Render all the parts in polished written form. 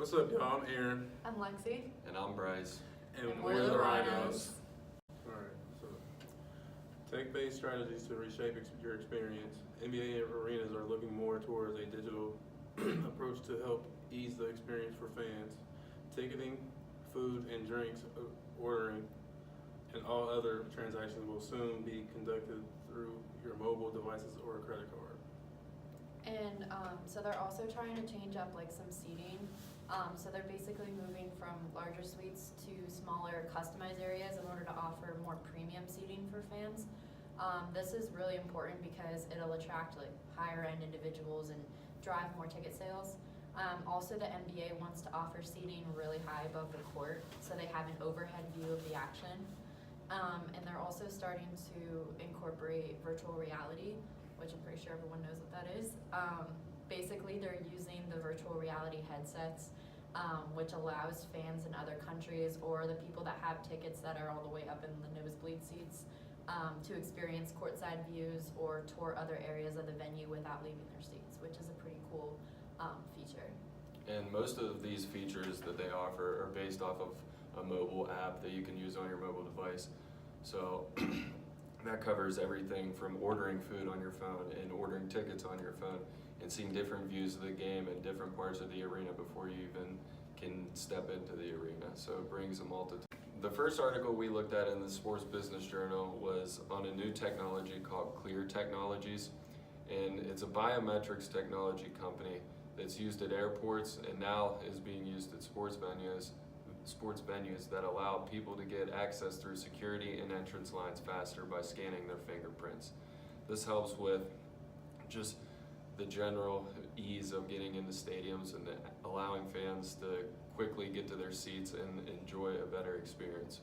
What's up, y'all? I'm Aaron. I'm Lexi. And I'm Bryce. And we're the Rhinos. Alright, so tech-based strategies to reshape your experience. NBA arenas are looking more towards a digital approach to help ease the experience for fans. Ticketing, food and drinks, ordering, and all other transactions will soon be conducted through your mobile devices or a credit card. And so they're also trying to change up like some seating. So they're basically moving from larger suites to smaller customized areas in order to offer more premium seating for fans. This is really important because it'll attract like higher end individuals and drive more ticket sales. Also the NBA wants to offer seating really high above the court so they have an overhead view of the action. And they're also starting to incorporate virtual reality, which I'm pretty sure everyone knows what that is. Basically, they're using the virtual reality headsets, which allows fans in other countries or the people that have tickets that are all the way up in the nosebleed seats to experience courtside views or tour other areas of the venue without leaving their seats, which is a pretty cool feature. And most of these features that they offer are based off of a mobile app that you can use on your mobile device. So that covers everything from ordering food on your phone and ordering tickets on your phone and seeing different views of the game and different parts of the arena before you even can step into the arena. So it brings a multitude. The first article we looked at in the Sports Business Journal was on a new technology called Clear Technologies. And it's a biometrics technology company that's used at airports and now is being used at sports venues that allow people to get access through security and entrance lines faster by scanning their fingerprints. This helps with just the general ease of getting into stadiums and allowing fans to quickly get to their seats and enjoy a better experience.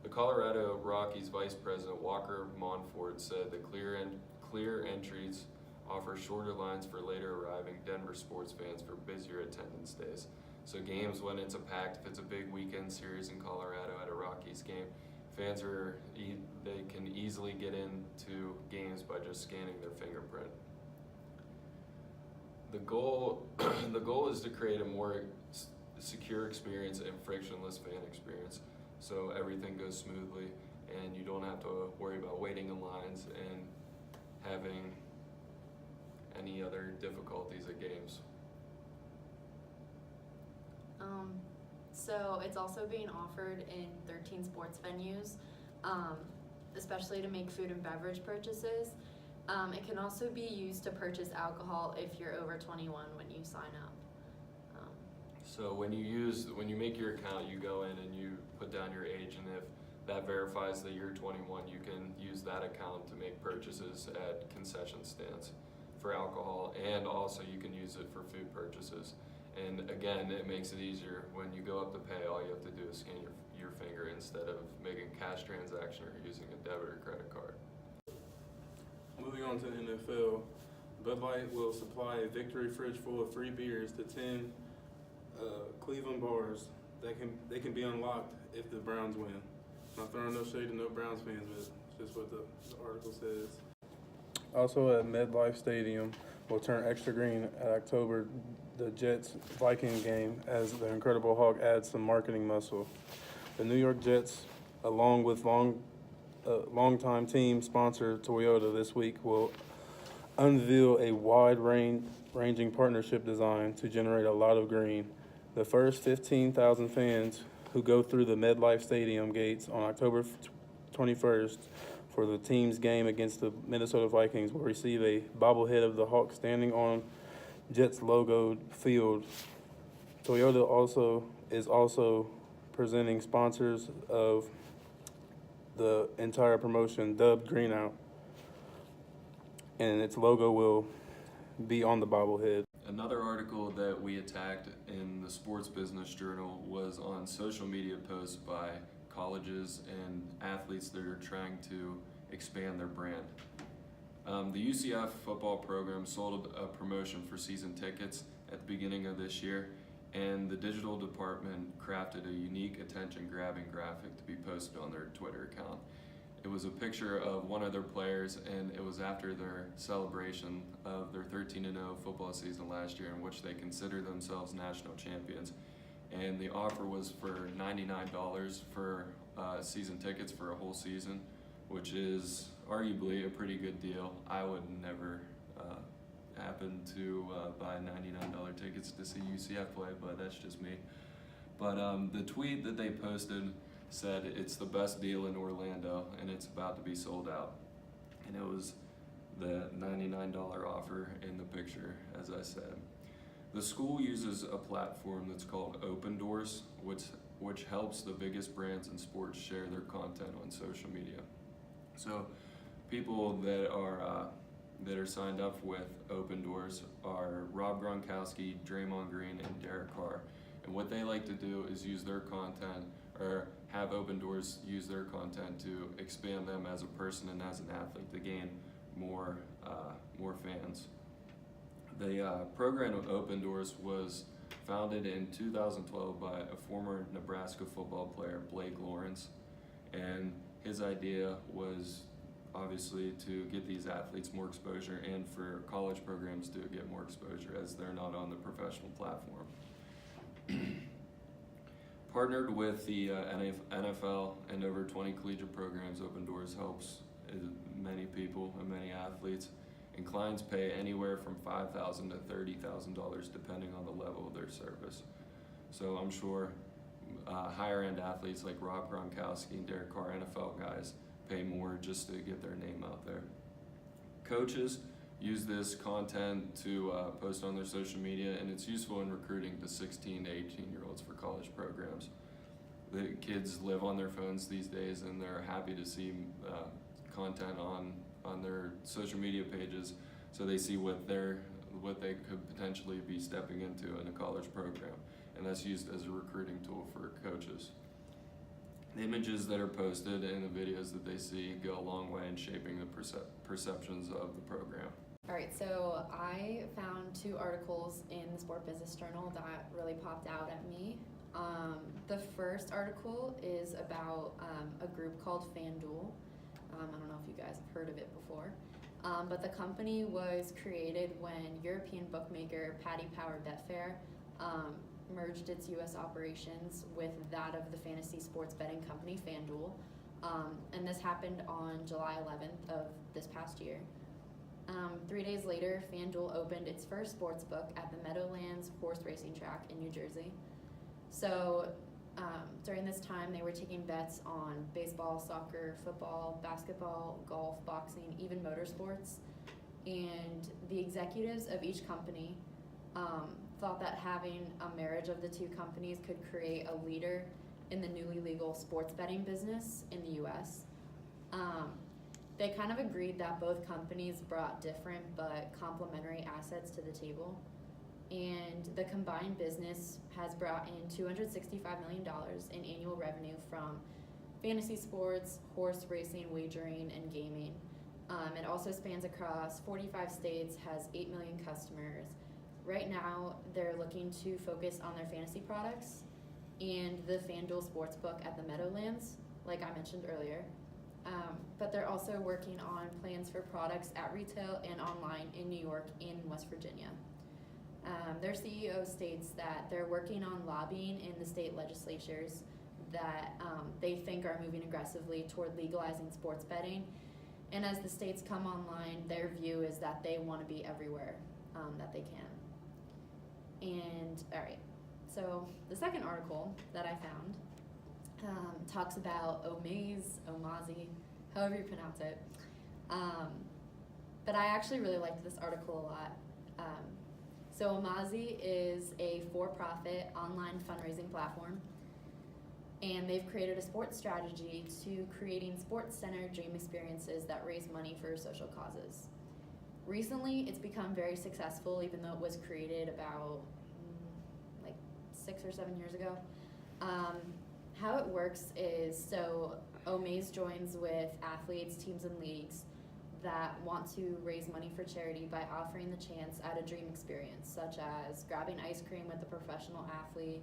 The Colorado Rockies Vice President Walker Monfort said the clear entries offer shorter lines for later arriving Denver sports fans for busier attendance days. So games when it's if it's a big weekend series in Colorado at a Rockies game, fans they can easily get into games by just scanning their fingerprint. The goal is to create a more secure experience and frictionless fan experience, so everything goes smoothly and you don't have to worry about waiting in lines and having any other difficulties at games. So it's also being offered in 13 sports venues, especially to make food and beverage purchases. It can also be used to purchase alcohol if you're over 21 when you sign up. So when you make your account, you go in and you put down your age, and if that verifies that you're 21, you can use that account to make purchases at concession stands for alcohol, and also you can use it for food purchases. And again, it makes it easier when you go up to pay. All you have to do is scan your finger instead of making a cash transaction or using a debit or credit card. Moving on to the NFL, Bud Light will supply a victory fridge full of free beers to 10 Cleveland bars that can be unlocked if the Browns win. Not throwing no shade to no Browns fans, but it's just what the article says. Also at MetLife Stadium will turn extra green at October the Jets-Vikings game as the Incredible Hulk adds some marketing muscle. The New York Jets, along with longtime team sponsor Toyota this week, will unveil a wide-ranging partnership design to generate a lot of green. The first 15,000 fans who go through the MetLife Stadium gates on October 21st for the team's game against the Minnesota Vikings will receive a bobblehead of the Hulk standing on Jets logoed field. Toyota is also presenting sponsors of the entire promotion, dubbed Green Out, and its logo will be on the bobblehead. Another article that we attacked in the Sports Business Journal was on social media posts by colleges and athletes that are trying to expand their brand. The UCF football program sold a promotion for season tickets at the beginning of this year, and the digital department crafted a unique attention-grabbing graphic to be posted on their Twitter account. It was a picture of one of their players, and it was after their celebration of their 13-0 football season last year, in which they considered themselves national champions. and the offer was for $99 for season tickets for a whole season, which is arguably a pretty good deal. I would never happen to buy $99 tickets to see UCF play, but that's just me. But the tweet that they posted said it's the best deal in Orlando and it's about to be sold out. And it was the $99 offer in the picture, as I said. The school uses a platform that's called Open Doors, which helps the biggest brands in sports share their content on social media. So people that are signed up with Open Doors are Rob Gronkowski, Draymond Green, and Derek Carr. And what they like to do is use their content, or have Open Doors use their content to expand them as a person and as an athlete to gain more fans. The program of Open Doors was founded in 2012 by a former Nebraska football player, Blake Lawrence, and his idea was obviously to get these athletes more exposure and for college programs to get more exposure as they're not on the professional platform. Partnered with the NFL and over 20 collegiate programs, Open Doors helps many people and many athletes. And clients pay anywhere from $5,000 to $30,000 depending on the level of their service. So I'm sure higher end athletes like Rob Gronkowski and Derek Carr, NFL guys, pay more just to get their name out there. Coaches use this content to post on their social media, and it's useful in recruiting to 16 to 18-year-olds for college programs. The kids live on their phones these days, and they're happy to see content on their social media pages, so they see what they could potentially be stepping into in a college program, and that's used as a recruiting tool for coaches. The images that are posted and the videos that they see go a long way in shaping the perceptions of the program. All right, so I found 2 articles in the Sport Business Journal that really popped out at me. The first article is about a group called FanDuel. I don't know if you guys have heard of it before, but the company was created when European bookmaker Paddy Power Betfair merged its U.S. operations with that of the fantasy sports betting company FanDuel, and this happened on July 11th of this past year. 3 days later, FanDuel opened its first sports book at the Meadowlands horse racing track in New Jersey. So during this time, they were taking bets on baseball, soccer, football, basketball, golf, boxing, even motorsports. And the executives of each company thought that having a marriage of the 2 companies could create a leader in the newly legal sports betting business in the U.S. They kind of agreed that both companies brought different but complementary assets to the table. And the combined business has brought in $265 million in annual revenue from fantasy sports, horse racing, wagering, and gaming. It also spans across 45 states, has 8 million customers. Right now, they're looking to focus on their fantasy products and the FanDuel Sportsbook at the Meadowlands, like I mentioned earlier. But they're also working on plans for products at retail and online in New York and West Virginia. Their CEO states that they're working on lobbying in the state legislatures that they think are moving aggressively toward legalizing sports betting. And as the states come online, their view is that they want to be everywhere that they can. And all right, so the second article that I found talks about Omazi, however you pronounce it. But I actually really liked this article a lot. So Omazi is a for-profit online fundraising platform, and they've created a sports strategy to creating sports-centered dream experiences that raise money for social causes. Recently, it's become very successful, even though it was created about 6 or 7 years ago. How it works is, so Omaze joins with athletes, teams, and leagues that want to raise money for charity by offering the chance at a dream experience, such as grabbing ice cream with a professional athlete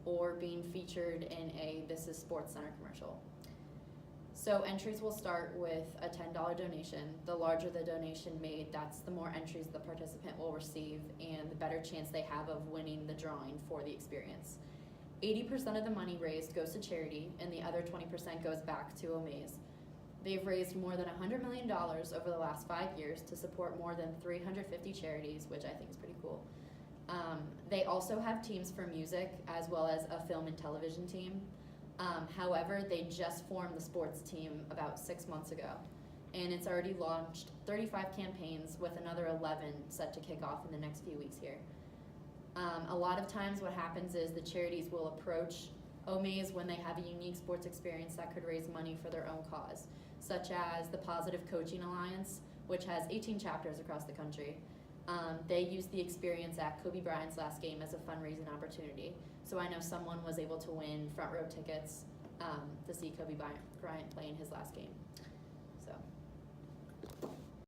or being featured in a This Is Sports Center commercial. So entries will start with a $10 donation. The larger the donation made, that's the more entries the participant will receive and the better chance they have of winning the drawing for the experience. 80% of the money raised goes to charity, and the other 20% goes back to Omaze. They've raised more than $100 million over the last 5 years to support more than 350 charities, which I think is pretty cool. They also have teams for music as well as a film and television team. However, they just formed the sports team about 6 months ago, and it's already launched 35 campaigns with another 11 set to kick off in the next few weeks here. A lot of times what happens is the charities will approach Omaze when they have a unique sports experience that could raise money for their own cause, such as the Positive Coaching Alliance, which has 18 chapters across the country. They used the experience at Kobe Bryant's last game as a fundraising opportunity. So I know someone was able to win front row tickets to see Kobe Bryant play in his last game.